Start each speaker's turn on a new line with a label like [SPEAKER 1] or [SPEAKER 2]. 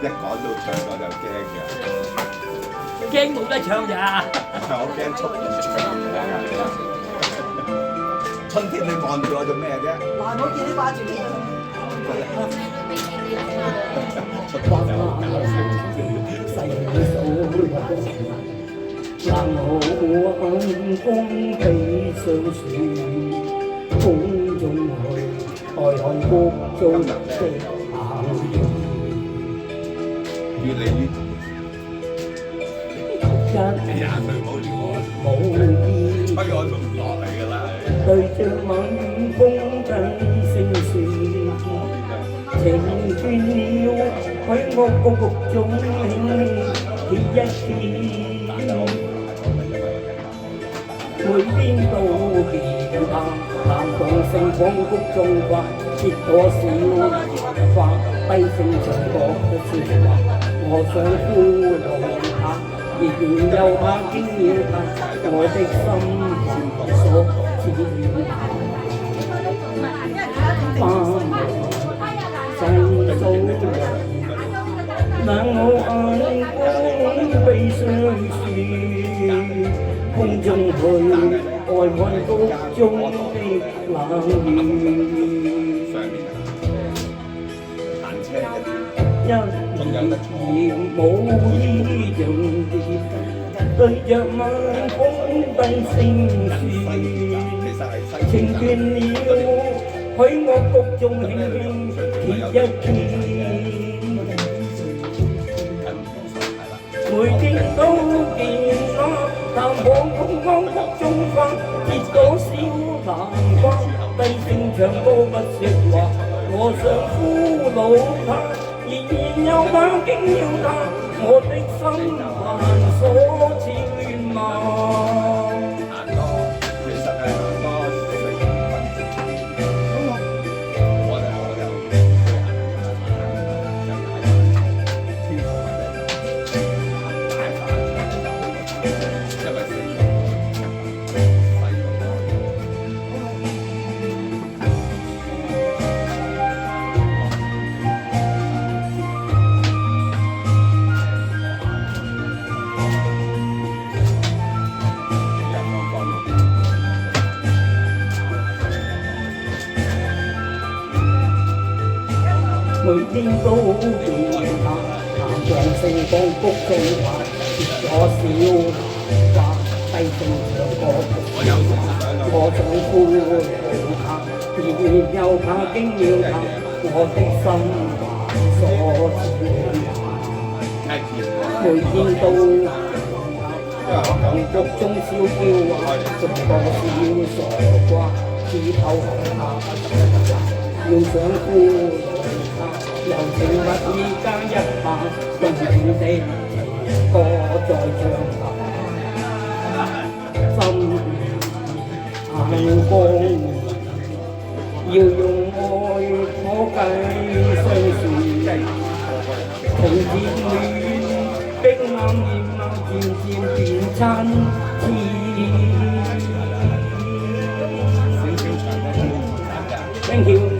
[SPEAKER 1] 一講到唱我就驚嘅，
[SPEAKER 2] 驚冇得唱咋？
[SPEAKER 1] 我驚出現唱嘅。春天你望住我做咩啫？
[SPEAKER 3] 嗱，我見你掛住呢個。
[SPEAKER 1] 出花就
[SPEAKER 4] 細數冷好暗風悲傷樹，風中去愛看谷中的冷雨。
[SPEAKER 1] 越嚟越
[SPEAKER 4] 一
[SPEAKER 1] 廿歲冇住我，
[SPEAKER 4] 無意
[SPEAKER 1] 吹我都唔落嚟㗎啦。
[SPEAKER 4] 對着晚風低聲説，情斷了，喺我谷中輕輕歇一歇。每邊都見他，南動盛放谷中花，結朵小花，低聲唱歌的説話。我想俘虜他，亦然又怕驚擾他，我的心所纏。花細數，冷我眼光悲傷樹。風中去，愛看谷中的冷雨。一言無意用意，對着晚風低聲説，情斷了，喺我谷中輕輕歇一歇。每天都見我淡薄風光谷中花，結朵小蘭花，低聲唱歌不說話。我想俘虜他，然又怕驚擾他，我的心還所纏綿。每天都見他，南陽盛放谷中花，結咗小蘭花，低聲唱歌我想俘虜他，然又怕驚擾他，我的心還所纏。每天都見他，南谷中小嬌娃，仲個小傻瓜，只偷看他，要想俘虜。柔情蜜意加一把，動情的歌再唱下，心眼光要用愛可計相處，從漸暖冰冷熱慢漸漸變親切。Thank you。